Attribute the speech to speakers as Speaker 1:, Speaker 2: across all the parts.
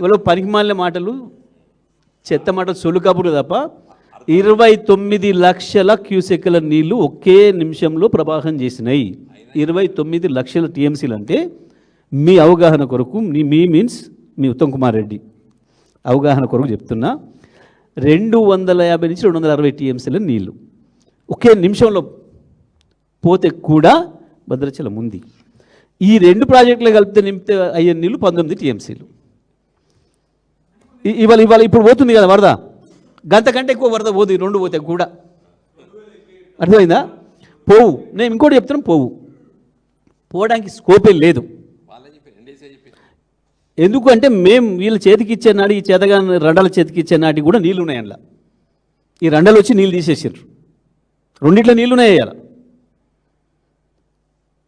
Speaker 1: ఇవాళ పనికిమాలిన మాటలు, చెత్త మాటలు, సొలుకబులు తప్ప 29 లక్షల క్యూసెక్కుల నీళ్లు ఒకే నిమిషంలో ప్రవాహం చేసినాయి. 29 లక్షల టీఎంసీలు అంటే మీ అవగాహన కొరకు, మీ మీన్స్ మీ ఉత్తమ్ కుమార్ రెడ్డి అవగాహన కొరకు చెప్తున్నా, 250 నుంచి 260 టీఎంసీల నీళ్లు ఒకే నిమిషంలో పోతే కూడా భద్రాచలం ఉంది. ఈ 2 ప్రాజెక్టులు కలిపితే నింపితే అయ్యే నీళ్ళు 19 టీఎంసీలు. ఇవాళ ఇప్పుడు పోతుంది కదా వరద, గంట కంటే ఎక్కువ వరద పోదు, 2 పోతే కూడా. అర్థమైందా? పోవు. నేను ఇంకోటి చెప్తున్నాను, పోవడానికి స్కోపే లేదు. ఎందుకు అంటే మేము వీళ్ళ చేతికి ఇచ్చే నాడు, ఈ చేతగా రండాల చేతికి ఇచ్చే నాటికి కూడా నీళ్ళు ఉన్నాయి అందులో. ఈ రండలు వచ్చి నీళ్ళు తీసేసారు, రెండిట్లో నీళ్ళు ఉన్నాయి. అయ్యాల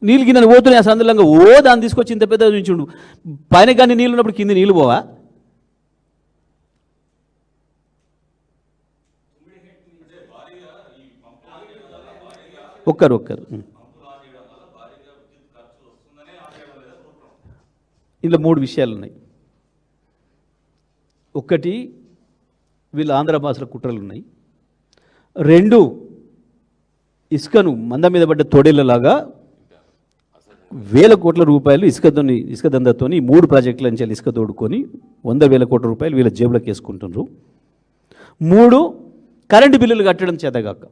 Speaker 1: నీళ్ళు కింద పోతున్నాయి ఆ సందర్భంగా. దాన్ని తీసుకొచ్చి ఇంత పెద్ద ఉంచుండు. పైన కానీ నీళ్ళు ఉన్నప్పుడు కింద నీళ్ళు పోవా? ఒక్కరు ఇందులో 3 విషయాలు ఉన్నాయి. ఒకటి, వీళ్ళ ఆంధ్ర భాషల కుట్రలు ఉన్నాయి. 2, ఇసుకను మంద మీద పడ్డ తోడేళ్ళలాగా వేల కోట్ల రూపాయలు ఇసుక దందాతోని 3 ప్రాజెక్టుల నుంచి ఇసుక తోడుకొని 100,000 కోట్ల రూపాయలు వీళ్ళ జేబులోకి వేసుకుంటున్నారు. 3, కరెంటు బిల్లులు కట్టడం చేతగాక.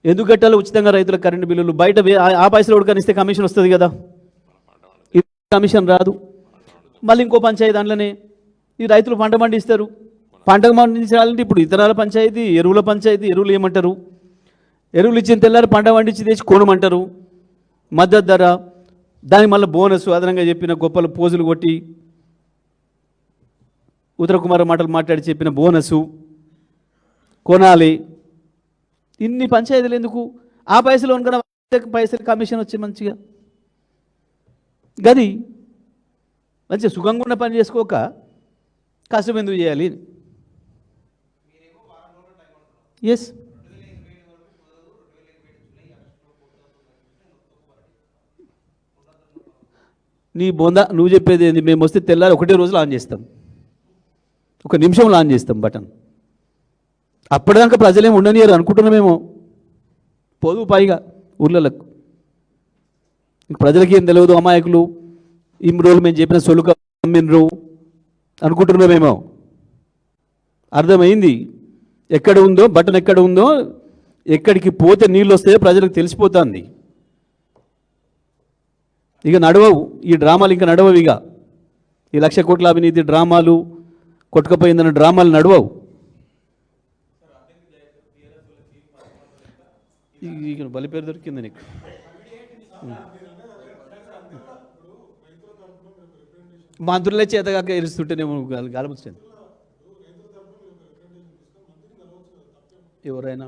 Speaker 1: ఎందుకు కట్టాలో? ఉచితంగా రైతుల కరెంటు బిల్లులు బయట ఆ పైసలు ఉడకనిస్తే కమిషన్ వస్తుంది కదా, కమిషన్ రాదు. మళ్ళీ ఇంకో పంచాయతీ దాంట్లోనే ఈ రైతులు పంట పండిస్తారు. పంట పండించాలంటే ఇప్పుడు ఇతరాల పంచాయతీ, ఎరువుల పంచాయతీ. ఎరువులు ఏమంటారు? ఎరువులు ఇచ్చిన తెల్లారి పంట పండించి తెచ్చి కొనమంటారు, మద్దతు ధర. దానికి మళ్ళీ బోనస్ అదనంగా చెప్పిన గొప్పలు పోజులు కొట్టి ఉత్తర కుమార్ మాటలు మాట్లాడి చెప్పిన బోనసు కొనాలి. ఇన్ని పంచాయతీలు ఎందుకు? ఆ పైసలు అనుకున్న పైసలు కమిషన్ వచ్చి మంచిగా గది మంచిగా సుఖంగా ఉన్న పని చేసుకోక కష్టం ఎందుకు చేయాలి? ఎస్, నీ బొంద నువ్వు చెప్పేది ఏంది? మేము వస్తే తెల్లారి ఒకటే రోజులో ఆన్ చేస్తాం, 1 నిమిషంలో ఆన్ చేస్తాం బటన్. అప్పటిదాకా ప్రజలేం ఉండనియరు అనుకుంటున్నామేమో. పోదు పైగా ఊళ్ళకు. ప్రజలకి ఏం తెలియదు, అమాయకులు. ఇన్ని రోజులు మేము చెప్పిన సొలుక అమ్మినరు అనుకుంటున్నామేమో. అర్థమైంది. ఎక్కడ ఉందో బటన్, ఎక్కడ ఉందో, ఎక్కడికి పోతే నీళ్ళు వస్తాయో ప్రజలకు తెలిసిపోతుంది. ఇక నడవవు ఈ డ్రామాలు, ఇంకా నడవవు. ఇక ఈ 1,00,000 కోట్ల అవినీతి డ్రామాలు, కొట్టుకపోయిందన్న డ్రామాలు నడవవు. ఇక బలి పేరు దొరికింది నీకు. మంత్రులే చేతగాక ఎరుస్తుంటేనేమో గాలముచ్చింది. ఎవరైనా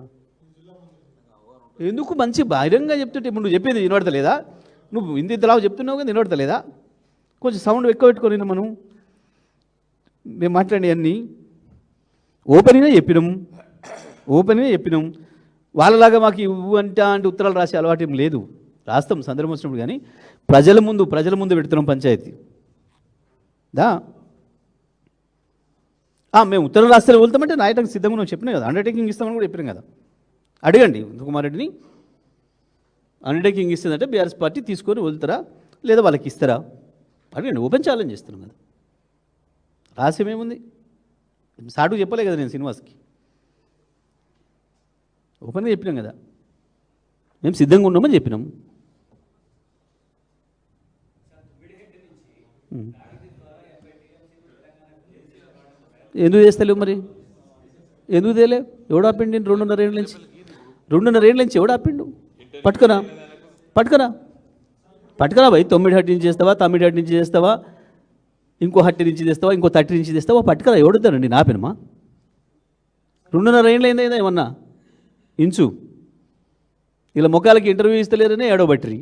Speaker 1: ఎందుకు మంచి బహిరంగంగా చెప్తుంటే ఇప్పుడు నువ్వు చెప్పేది వినబడతలేదా? నువ్వు ఇంతలాగా చెప్తున్నావు కదా, వినబడతలేదా? కొంచెం సౌండ్ ఎక్కువ పెట్టుకొని మేము మాట్లాడి అన్నీ ఓపెన్గా చెప్పినాం. వాళ్ళలాగా మాకు ఇవ్వు అంటే ఉత్తరాలు రాసే అలవాటు ఏం లేదు. రాస్తాం సందర్భం వచ్చినప్పుడు, కానీ ప్రజల ముందు పెడుతున్నాం పంచాయతీ దా. మేము ఉత్తరం రాస్తే వెళ్తామంటే రాయటానికి సిద్ధంగా నువ్వు చెప్పినా కదా, అండర్టేకింగ్ ఇస్తామని కూడా చెప్పినాం కదా. అడగండి ఉత్తమ్ కుమార్ రెడ్డిని, అండర్టేకింగ్ ఇస్తుందంటే బీఆర్ఎస్ పార్టీ తీసుకొని వెళ్తారా లేదా వాళ్ళకి ఇస్తారా అడగండి. ఓపెన్ ఛాలెంజ్ చేస్తున్నాం కదా, రహస్యం ఏముంది? సాటుకు చెప్పలే కదా నేను శ్రీనివాస్కి, ఓపెన్గా చెప్పినాం కదా, మేము సిద్ధంగా ఉన్నామని చెప్పినాం. ఎందుకు చేస్తలేవు మరి? ఎందుకు తేలే? ఎవడు ఆపిండి? 2.5 ఏళ్ళ నుంచి ఎవడు ఆపిండు? పట్టుకరా భయ్. 9 హట్టి నుంచి చేస్తావా, 9 హట్టి నుంచి చేస్తావా, ఇంకో హట్టి నుంచి చేస్తావా, ఇంకో 30 నుంచి చేస్తావా? పట్టుకరా. ఎవడుద్దానండి నాపినమా? 2.5 ఏళ్ళు అయిందా ఏమన్నా ఇంచు? ఇలా ముఖాలకి ఇంటర్వ్యూ ఇస్తలేరనే ఏడవబట్టిరి.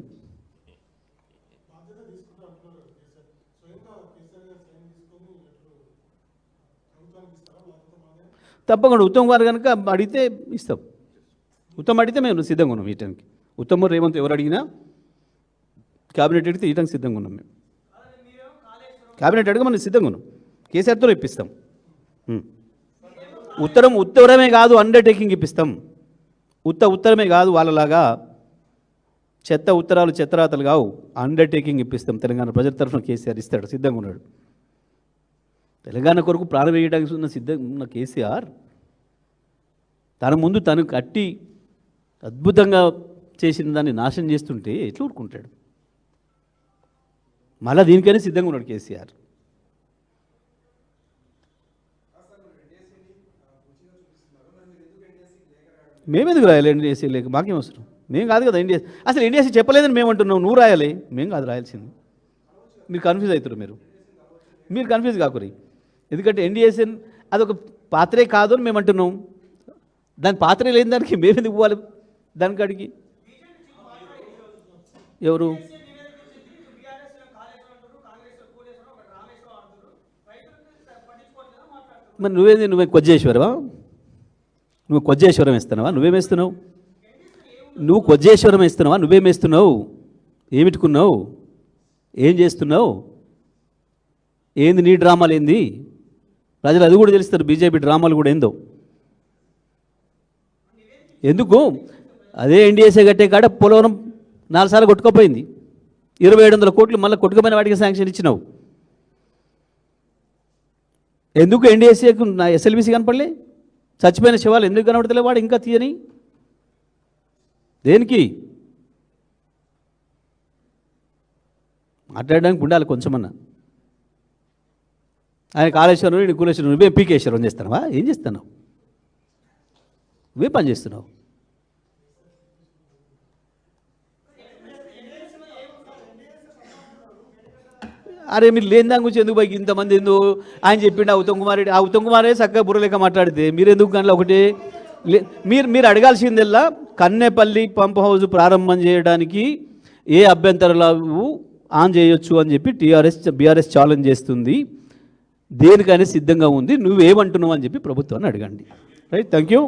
Speaker 1: తప్పకుండా ఉత్తమ్ గారు కనుక అడిగితే ఇస్తాం. ఉత్తమ్ అడిగితే మేము సిద్ధంగా ఉన్నాం ఇయటానికి. ఉత్తమ్ రేవంత్ ఎవరు అడిగినా క్యాబినెట్ అడిగితే ఇయటానికి సిద్ధంగా ఉన్నాం. మేము క్యాబినెట్ అడిగి మనం సిద్ధంగా ఉన్నాం. కేసీఆర్తో ఇప్పిస్తాం. ఉత్తరమే కాదు, అండర్టేకింగ్ ఇప్పిస్తాం. ఉత్తరమే కాదు, వాళ్ళలాగా చెత్త ఉత్తరాలు చెత్తరాతలు కావు, అండర్టేకింగ్ ఇప్పిస్తాం. తెలంగాణ ప్రజల తరఫున కేసీఆర్ ఇస్తాడు, సిద్ధంగా ఉన్నాడు. తెలంగాణ కొరకు ప్రాణం వేయడానికి ఉన్న సిద్ధంగా ఉన్న కేసీఆర్ తన ముందు తను కట్టి అద్భుతంగా చేసిన దాన్ని నాశనం చేస్తుంటే ఎట్లా ఊరుకుంటాడు? మళ్ళీ దీనికైనా సిద్ధంగా ఉన్నాడు కేసీఆర్. మేమెందుకు రాయాలి ఎన్డీఎస్సీ లేక? మాకేం అవసరం? మేము కాదు కదా ఎన్డీఎస్. అసలు ఎన్డీఎస్సీ చెప్పలేదని మేము అంటున్నాం, నువ్వు రాయాలి, మేము కాదు రాయాల్సింది. మీరు కన్ఫ్యూజ్ అవుతారు, మీరు కన్ఫ్యూజ్ కాకురి. ఎందుకంటే ఎన్డీఎస్సీ అదొక పాత్రే కాదు అని మేము అంటున్నాం. దాని పాత్రే లేని దానికి మేమెందుకు పోవాలి దానికాడికి? ఎవరు? మరి నువ్వే కొజ్జేశ్వరవా? నువ్వు కొజ్జేశ్వరం ఇస్తున్నావా? నువ్వేమేస్తున్నావు? నువ్వు కొజ్జేశ్వరం ఇస్తున్నావా? నువ్వేమేస్తున్నావు? ఏమిటుకున్నావు? ఏం చేస్తున్నావు? ఏంది నీ డ్రామాలు? ఏంది? ప్రజలు అది కూడా తెలుస్తారు, బీజేపీ డ్రామాలు కూడా ఏందో. ఎందుకు? అదే ఎన్డీఎస్ఏ కట్టే కాడ పోలవరం 4 సార్లు కొట్టుకోపోయింది. 2700 కోట్లు మళ్ళీ కొట్టుకుపోయిన వాటికి శాంక్షన్ ఇచ్చినావు. ఎందుకు ఎన్డీఎస్ఏకు నా ఎస్ఎల్బీసీ కనపడలే? చచ్చిపోయిన శవాలు ఎందుకు కనబడతలే? వాడు ఇంకా తీయని దేనికి? మాట్లాడడానికి ఉండాలి కొంచెమన్నా. ఆయన కాళేశ్వరం, నేను కులేశ్వరం, నువ్వే పీకేశ్వరం చేస్తున్నావా? ఏం చేస్తున్నావు? నువ్వే పని చేస్తున్నావు. అరే మీరు లేని దాని గురించి ఎందుకు పైకి ఇంతమంది ఎందుకు? ఆయన చెప్పిండు ఉత్తమ్ కుమార్ రెడ్డి, ఆ ఉత్తమ్ కుమారే చక్కగా బుర్రలేక మాట్లాడితే మీరెందుకు కానీ ఒకటి మీరు అడగాల్సిందల్లా కన్నెపల్లి పంప్ హౌస్ ప్రారంభం చేయడానికి ఏ అభ్యంతరాలు ఆన్ చేయొచ్చు అని చెప్పి బీఆర్ఎస్ ఛాలెంజ్ చేస్తుంది, దేనికైనా సిద్ధంగా ఉంది, నువ్వేమంటున్నావు అని చెప్పి ప్రభుత్వాన్ని అడగండి. Right, thank you.